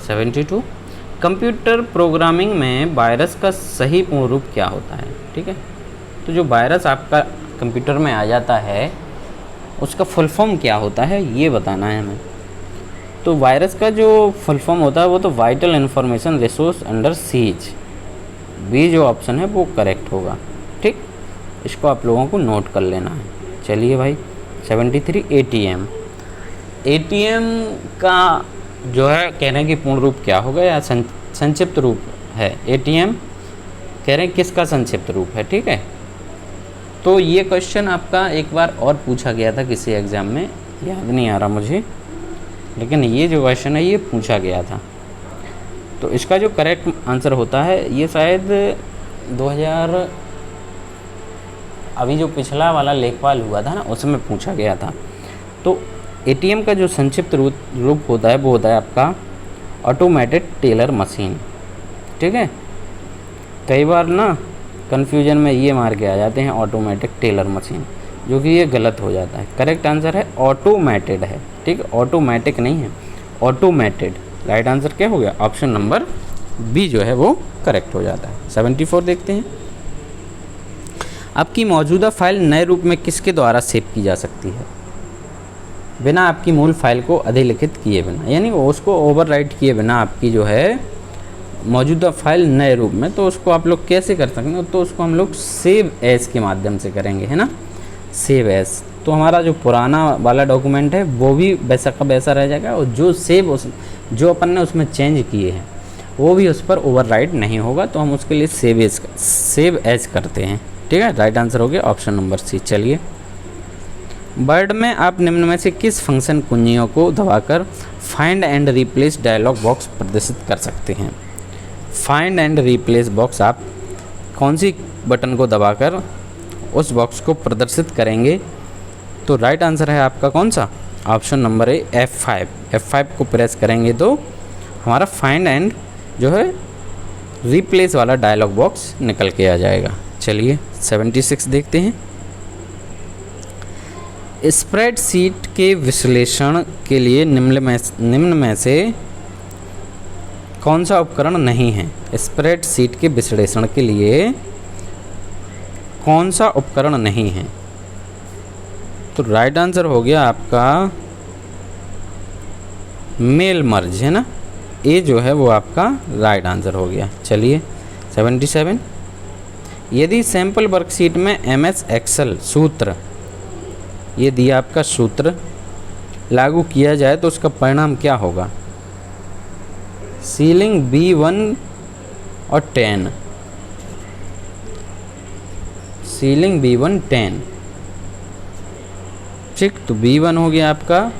72, कंप्यूटर प्रोग्रामिंग में वायरस का सही पूर्ण रूप क्या होता है? ठीक है, तो जो वायरस आपका कंप्यूटर में आ जाता है उसका फुल फॉर्म क्या होता है ये बताना है हमें। तो वायरस का जो फुल फॉर्म होता है वो तो vital information resource under seize, B जो ऑप्शन है वो करेक्ट होगा, ठीक। इसको आप लोगों को नोट कर लेना है। चलिए भाई 73, एटीएम। एटीएम का जो है कह रहे हैं कि पूर्ण रूप क्या होगा या संक्षिप्त रूप है? एटीएम कह रहे हैं किसका संक्षिप्त रूप है, ठीक है। तो ये क्वेश्चन आपका एक बार और पूछा गया था किसी एग्ज़ाम में, याद नहीं आ रहा मुझे, लेकिन ये जो क्वेश्चन है ये पूछा गया था। तो इसका जो करेक्ट आंसर होता है ये शायद 2000 अभी जो पिछला वाला लेखपाल हुआ था ना उसमें पूछा गया था। तो एटीएम का जो संक्षिप्त रूप होता है वो होता है आपका ऑटोमेटेड टेलर मशीन, ठीक है। कई बार ना कन्फ्यूजन में ये मार के आ जाते हैं ऑटोमेटिक टेलर मशीन, जो कि ये गलत हो जाता है। करेक्ट आंसर है ऑटोमेटेड है, ठीक है, ऑटोमेटिक नहीं है, ऑटोमेटेड। राइट आंसर क्या हो गया? ऑप्शन नंबर बी जो है वो करेक्ट हो जाता है। 74 देखते हैं। आपकी मौजूदा फाइल नए रूप में किसके द्वारा सेव की जा सकती है? बिना आपकी मूल फाइल को अधिलिखित किए बिना, यानी उसको ओवरराइट किए बिना आपकी जो है मौजूदा फाइल नए रूप में, तो उसको आप लोग कैसे कर सकते हैं? तो उसको हम लोग सेव एज के माध्यम से करेंगे, है ना, सेव एज। तो हमारा जो पुराना वाला डॉक्यूमेंट है वो भी वैसा का वैसा रह जाएगा, और जो जो अपन ने उसमें चेंज किए हैं वो भी उस पर ओवरराइट नहीं होगा। तो हम उसके लिए सेव एज करते हैं, ठीक है। राइट आंसर हो गया ऑप्शन नंबर सी। चलिए, वर्ड में आप निम्न में से किस फंक्शन कुंजियों को दबाकर find and replace dialog box प्रदर्शित कर सकते हैं? फाइंड एंड रिप्लेस बॉक्स आप कौन सी बटन को दबाकर उस बॉक्स को प्रदर्शित करेंगे? तो राइट आंसर है आपका कौन सा? Option number A F5। F5 को प्रेस करेंगे तो हमारा फाइंड एंड जो है रिप्लेस वाला डायलॉग बॉक्स निकल के आ जाएगा। चलिए 76 देखते हैं। स्प्रेडशीट के विश्लेषण के लिए निम्न में से कौन सा उपकरण नहीं है? स्प्रेडशीट के विश्लेषण के लिए कौन सा उपकरण नहीं है? तो राइट आंसर हो गया आपका मेल मर्ज, है ना, ए जो है वो आपका राइट आंसर हो गया। चलिए 77। यदि सैम्पल वर्कशीट में MS एक्सेल सूत्र, ये दिया आपका सूत्र, लागू किया जाए तो उसका परिणाम क्या होगा? सीलिंग B1 और 10, सीलिंग B1 10, ठीक। तो B1 हो गया आपका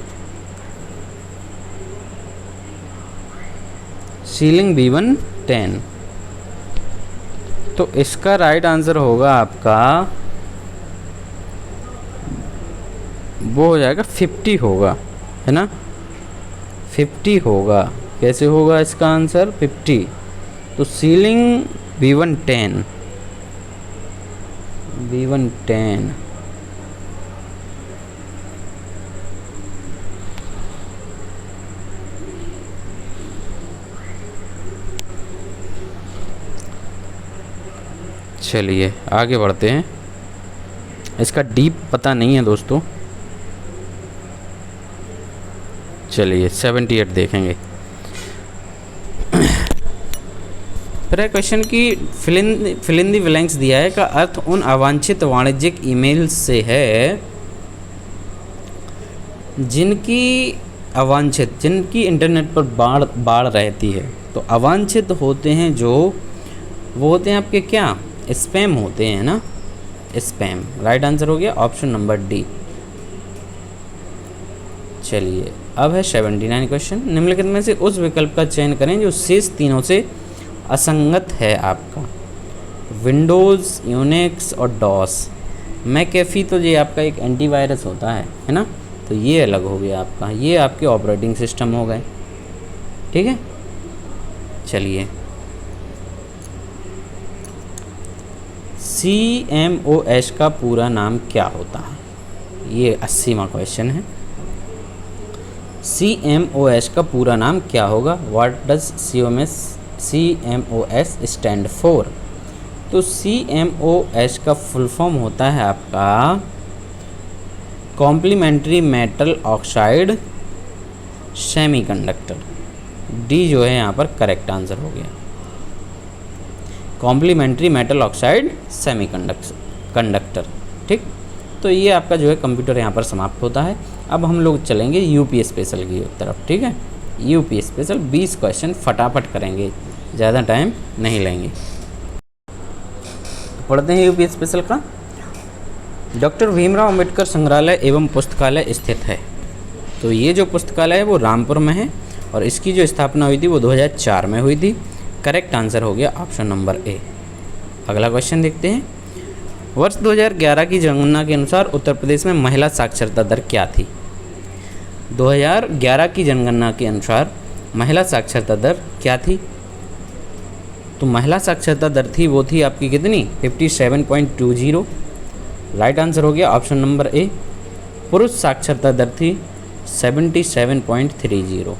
सीलिंग B1 10। तो इसका राइट आंसर होगा आपका, वो हो जाएगा 50 होगा, है ना, 50 होगा। कैसे होगा इसका आंसर? 50। तो सीलिंग B1 10, B1 10, चलिए आगे बढ़ते हैं। इसका डीप पता नहीं है दोस्तों। चलिए 78 देखेंगे। फिर क्वेश्चन की फिल इन द ब्लैंक्स दिया है का अर्थ उन अवांछित वाणिज्यिक ईमेल से है जिनकी इंटरनेट पर बाढ़ रहती है। तो अवांछित होते हैं जो वो होते हैं आपके क्या? स्पैम होते हैं ना, स्पैम। राइट आंसर हो गया ऑप्शन नंबर डी। चलिए अब है 79 क्वेश्चन। निम्नलिखित में से उस विकल्प का चयन करें जो शेष तीनों से असंगत है आपका। विंडोज़, यूनिक्स और डॉस। मैकेफी तो ये आपका एक एंटीवायरस होता है ना, तो ये अलग हो गया आपका, ये आपके ऑपरेटिंग सिस्टम हो गए, ठीक है। चलिए CMOS का पूरा नाम क्या होता है? ये 80वां क्वेश्चन है। CMOS का पूरा नाम क्या होगा? What does CMOS stand for? तो CMOS का फुल फॉर्म होता है आपका complementary metal oxide semiconductor. D जो है यहाँ पर करेक्ट आंसर हो गया, कॉम्प्लीमेंट्री मेटल ऑक्साइड सेमीकंडक्टर, ठीक। तो ये आपका जो है कंप्यूटर यहाँ पर समाप्त होता है। अब हम लोग चलेंगे यूपी स्पेशल की तरफ, ठीक है। यूपी स्पेशल 20 क्वेश्चन फटाफट करेंगे, ज़्यादा टाइम नहीं लेंगे। पढ़ते हैं यूपी स्पेशल का। डॉक्टर भीमराव अंबेडकर संग्रहालय एवं पुस्तकालय स्थित है। तो ये जो पुस्तकालय है वो रामपुर में है और इसकी जो स्थापना हुई थी वो 2004 में हुई थी। करेक्ट आंसर हो गया ऑप्शन नंबर ए। अगला क्वेश्चन देखते हैं। वर्ष 2011 की जनगणना के अनुसार उत्तर प्रदेश में महिला साक्षरता दर क्या थी? 2011 की जनगणना के अनुसार महिला साक्षरता दर क्या थी? तो महिला साक्षरता दर थी वो थी आपकी कितनी? 57.20। राइट आंसर हो गया ऑप्शन नंबर ए। पुरुष साक्षरता दर थी 77.30।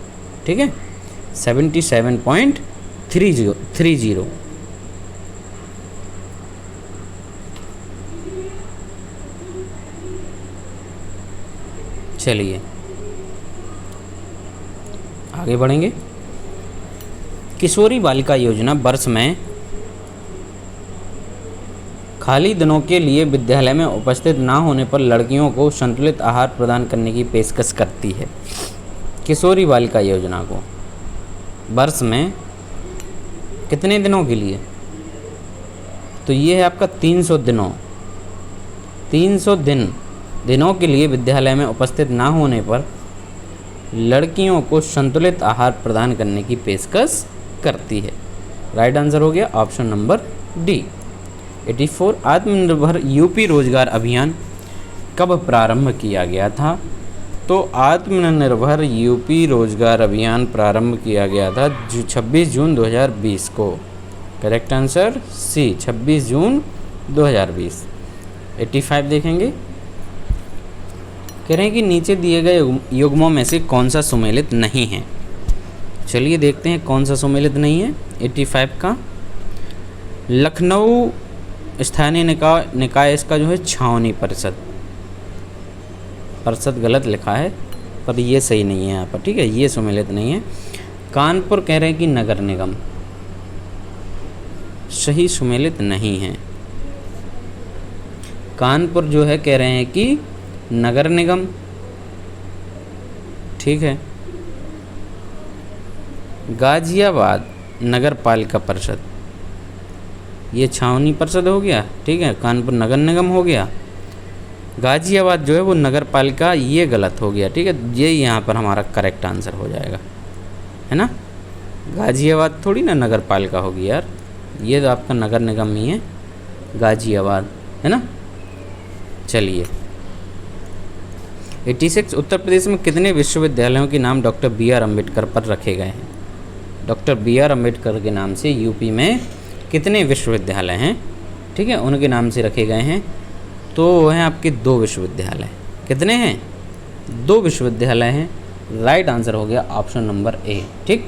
ठीक है, 77.30। चलिए आगे बढ़ेंगे। किशोरी बालिका योजना वर्ष में खाली दिनों के लिए विद्यालय में उपस्थित ना होने पर लड़कियों को संतुलित आहार प्रदान करने की पेशकश करती है। किशोरी बालिका योजना को वर्ष में कितने दिनों के लिए? तो ये है आपका 300 दिनों। 300 दिनों के लिए विद्यालय में उपस्थित ना होने पर लड़कियों को संतुलित आहार प्रदान करने की पेशकश करती है। राइट आंसर हो गया ऑप्शन नंबर डी। 84 आत्मनिर्भर यूपी रोजगार अभियान कब प्रारंभ किया गया था? तो आत्मनिर्भर यूपी रोजगार अभियान प्रारंभ किया गया था 26 जून 2020 को। करेक्ट आंसर सी, 26 जून 2020। 85 देखेंगे। कह रहे हैं कि नीचे दिए गए युग्मों में से कौन सा सुमेलित नहीं है। चलिए देखते हैं कौन सा सुमेलित नहीं है। 85 का लखनऊ स्थानीय निकाय इसका जो है छावनी परिषद गलत लिखा है, पर ये सही नहीं है यहाँ पर। ठीक है, ये सुमेलित नहीं है। कानपुर कह रहे हैं कि नगर निगम, सही सुमेलित नहीं है। कानपुर जो है कह रहे हैं कि नगर निगम। ठीक है, गाजियाबाद नगर पालिका परिषद, ये छावनी परिषद हो गया। ठीक है, कानपुर नगर निगम हो गया। गाजियाबाद जो है वो नगर पालिका, ये गलत हो गया। ठीक है, ये यहाँ पर हमारा करेक्ट आंसर हो जाएगा, है ना। गाजियाबाद थोड़ी ना नगर पालिका होगी यार, ये तो आपका नगर निगम ही है गाजियाबाद, है ना। चलिए 86 उत्तर प्रदेश में कितने विश्वविद्यालयों के नाम डॉक्टर बी.आर. अम्बेडकर पर रखे गए हैं? Doctor B R. अम्बेडकर के नाम से यूपी में कितने विश्वविद्यालय हैं? ठीक है, उनके नाम से रखे गए हैं। तो वो हैं आपके 2 विश्वविद्यालय। कितने हैं? 2 विश्वविद्यालय हैं। राइट आंसर हो गया ऑप्शन नंबर ए। ठीक,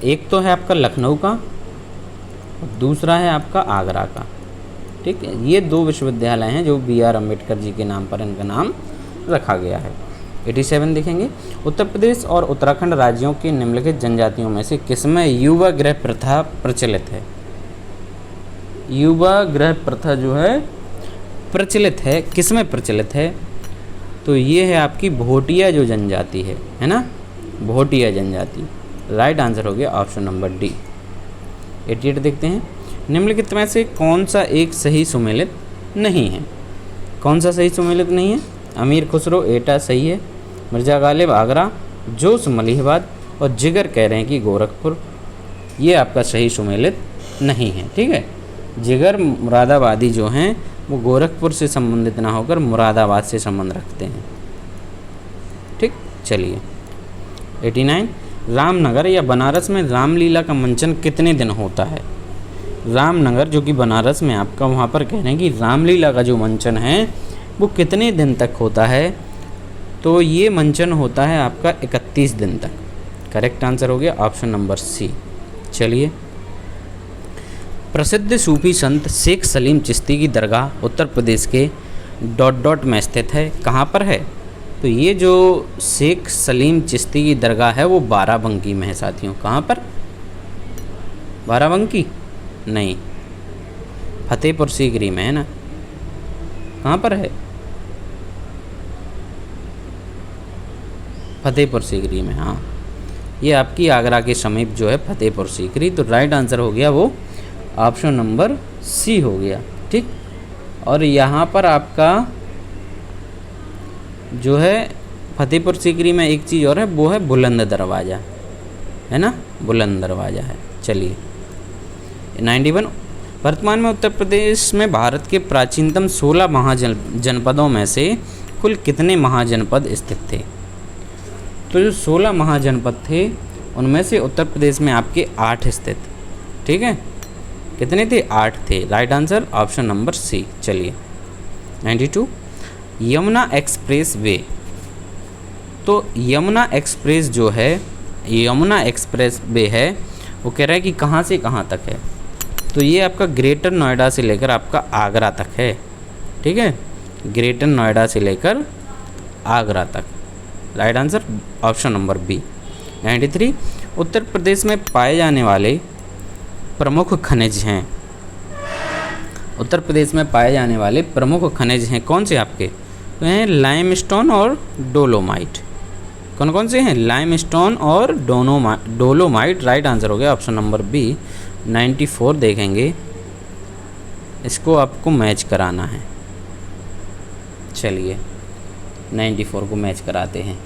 एक तो है आपका लखनऊ का और दूसरा है आपका आगरा का। ठीक है, ये 2 विश्वविद्यालय हैं जो बी.आर. अम्बेडकर जी के नाम पर इनका नाम रखा गया है। 87 देखेंगे। उत्तर प्रदेश और उत्तराखंड राज्यों के निम्नलिखित जनजातियों में से किसमें युवा गृह प्रथा प्रचलित है? युवा गृह प्रथा जो है प्रचलित है, किसमें प्रचलित है? तो ये है आपकी भोटिया जो जनजाति है ना, भोटिया जनजाति। राइट आंसर हो गया ऑप्शन नंबर डी। 88 देखते हैं। निम्नलिखित में से कौन सा एक सही सुमेलित नहीं है? कौन सा सही सुमेलित नहीं है? अमीर खुसरो एटा सही है, मिर्ज़ा गालिब आगरा, जोश मलिहाबाद और जिगर कह रहे हैं कि गोरखपुर, ये आपका सही सुमेलित नहीं है। ठीक है, जिगर मुरादाबादी जो हैं वो गोरखपुर से संबंधित ना होकर मुरादाबाद से संबंध रखते हैं। ठीक, चलिए 89 रामनगर या बनारस में रामलीला का मंचन कितने दिन होता है? रामनगर जो कि बनारस में आपका, वहाँ पर कह रहे हैं कि रामलीला का जो मंचन है वो कितने दिन तक होता है? तो ये मंचन होता है आपका 31 दिन तक। करेक्ट आंसर हो गया ऑप्शन नंबर सी। चलिए, प्रसिद्ध सूफी संत शेख सलीम चिश्ती की दरगाह उत्तर प्रदेश के ... में स्थित है। कहाँ पर है? तो ये जो शेख सलीम चिश्ती की दरगाह है वो बाराबंकी में है साथियों। कहाँ पर? बाराबंकी नहीं, फतेहपुर सीकरी में है ना। कहाँ पर है? फतेहपुर सीकरी में। हाँ, ये आपकी आगरा के समीप जो है फतेहपुर सीकरी। तो राइट आंसर हो गया वो ऑप्शन नंबर सी हो गया। ठीक, और यहाँ पर आपका जो है फतेहपुर सीकरी में एक चीज़ और है, वो है बुलंद दरवाज़ा, है ना, बुलंद दरवाज़ा है। चलिए 91 वर्तमान में उत्तर प्रदेश में भारत के प्राचीनतम 16 महाजनपदों में से कुल कितने महाजनपद स्थित थे? तो जो 16 महाजनपद थे उनमें से उत्तर प्रदेश में आपके 8 स्थित। ठीक है, कितने थे? 8 थे। Right answer option number C. चलिए 92 यमुना एक्सप्रेस वे। तो यमुना एक्सप्रेस जो है, यमुना एक्सप्रेस वे है, वो कह रहा है कि कहाँ से कहाँ तक है। तो ये आपका ग्रेटर नोएडा से लेकर आपका आगरा तक है, ठीक है, ग्रेटर नोएडा से लेकर आगरा तक। Right answer option number B. 93 Uttar Pradesh में पाए जाने वाले प्रमुख खनिज हैं। उत्तर प्रदेश में पाए जाने वाले प्रमुख खनिज हैं कौन से आपके? तो हैं लाइमस्टोन और डोलोमाइट। कौन कौन से हैं? लाइमस्टोन और डोलोमाइट। राइट आंसर हो गया ऑप्शन नंबर बी। 94 देखेंगे, इसको आपको मैच कराना है। चलिए 94 को मैच कराते हैं।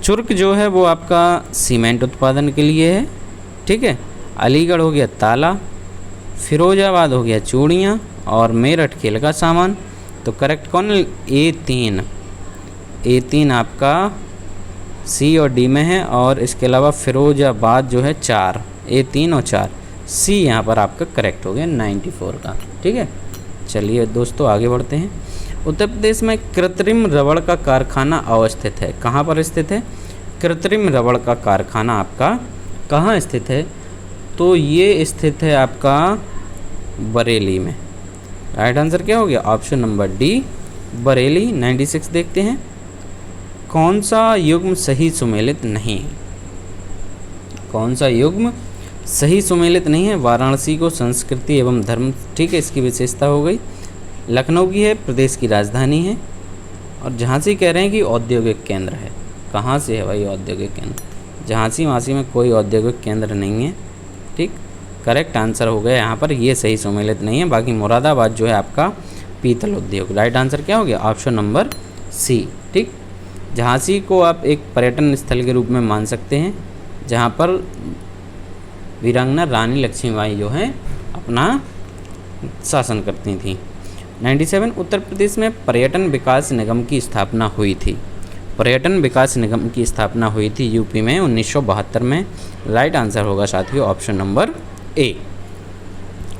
चुर्क जो है वो आपका सीमेंट उत्पादन के लिए है, ठीक है। अलीगढ़ हो गया ताला, फिरोजाबाद हो गया चूड़ियाँ, और मेरठ खेल का सामान। तो करेक्ट कौन? A3 आपका सी और डी में है, और इसके अलावा फिरोजाबाद जो है 4, A3 और 4, सी यहाँ पर आपका करेक्ट हो गया 94 का, ठीक है। चलिए दोस्तों आगे बढ़ते हैं। उत्तर प्रदेश में कृत्रिम रबड़ का कारखाना अवस्थित है, कहाँ पर स्थित है? कृत्रिम रबड़ का कारखाना आपका कहाँ स्थित है? तो ये स्थित है आपका बरेली में। राइट आंसर क्या हो गया? Option number D, Bareilly. 96 देखते हैं, कौन सा युग्म सही सुमेलित नहीं है? कौन सा युग्म सही सुमेलित नहीं है? वाराणसी को संस्कृति एवं धर्म, ठीक है, इसकी विशेषता हो गई। लखनऊ की है, प्रदेश की राजधानी है, और झांसी कह रहे हैं कि औद्योगिक केंद्र है। कहाँ से है भाई औद्योगिक केंद्र? झांसी वासी में कोई औद्योगिक केंद्र नहीं है, ठीक। करेक्ट आंसर हो गया यहाँ पर, ये सही सुमेलित नहीं है। बाकी मुरादाबाद जो है आपका पीतल उद्योग। राइट आंसर क्या हो गया? ऑप्शन नंबर सी, ठीक। झांसी को आप एक पर्यटन स्थल के रूप में मान सकते हैं, जहाँ पर वीरांगना रानी लक्ष्मीबाई जो हैं अपना शासन करती थी। 97 उत्तर प्रदेश में पर्यटन विकास निगम की स्थापना हुई थी। पर्यटन विकास निगम की स्थापना हुई थी यूपी में 1972 में। राइट आंसर होगा साथियों ऑप्शन नंबर ए।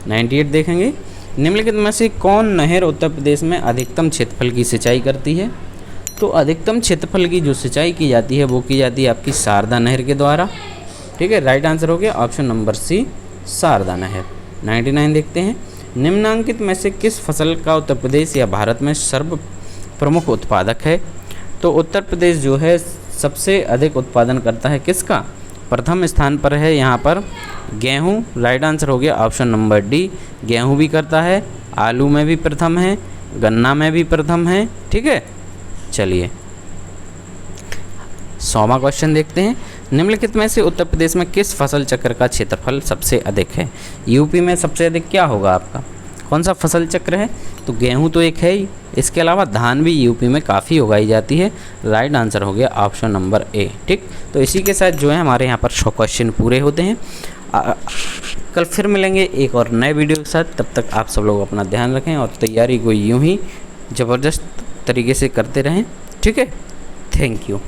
98 देखेंगे, निम्नलिखित में से कौन नहर उत्तर प्रदेश में अधिकतम क्षेत्रफल की सिंचाई करती है? तो अधिकतम क्षेत्रफल की जो सिंचाई की जाती है वो की जाती है आपकी शारदा नहर के द्वारा, ठीक है। राइट आंसर हो गया ऑप्शन नंबर सी, शारदा नहर। 99 देखते हैं, निम्नांकित में से किस फसल का उत्तर प्रदेश या भारत में सर्व प्रमुख उत्पादक है? तो उत्तर प्रदेश जो है सबसे अधिक उत्पादन करता है किसका? प्रथम स्थान पर है यहाँ पर गेहूँ। राइट आंसर हो गया ऑप्शन नंबर डी, गेहूँ भी करता है, आलू में भी प्रथम है, गन्ना में भी प्रथम है, ठीक है। चलिए 100वां क्वेश्चन देखते हैं, निम्नलिखित में से उत्तर प्रदेश में किस फसल चक्र का क्षेत्रफल सबसे अधिक है? यूपी में सबसे अधिक क्या होगा आपका? कौन सा फसल चक्र है? तो गेहूं तो एक है ही, इसके अलावा धान भी यूपी में काफ़ी उगाई जाती है। राइट आंसर हो गया ऑप्शन नंबर ए, ठीक। तो इसी के साथ जो है हमारे यहाँ पर 100 क्वेश्चन पूरे होते हैं। कल फिर मिलेंगे एक और नए वीडियो के साथ। तब तक आप सब लोग अपना ध्यान रखें और तैयारी को यूँ ही ज़बरदस्त तरीके से करते रहें, ठीक है। Thank you.